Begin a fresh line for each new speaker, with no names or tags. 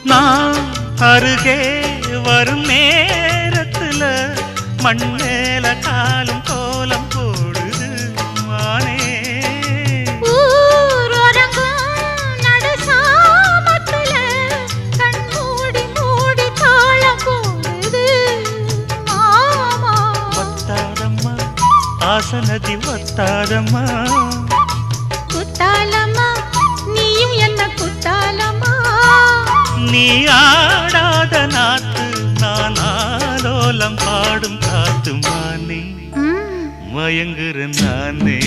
நான் அருகே வரும் நேரத்துல மண்ணேல காலும் கோலம் போடுது மானே ஆசனதி வத்தாதம்மா
குத்தாலம்மா நீயும் என்ன குத்தாலம்மா
நீ ஆடாத நாத்து நான் ஆலோலம் பாடும் காத்து மானே மயங்குற நானே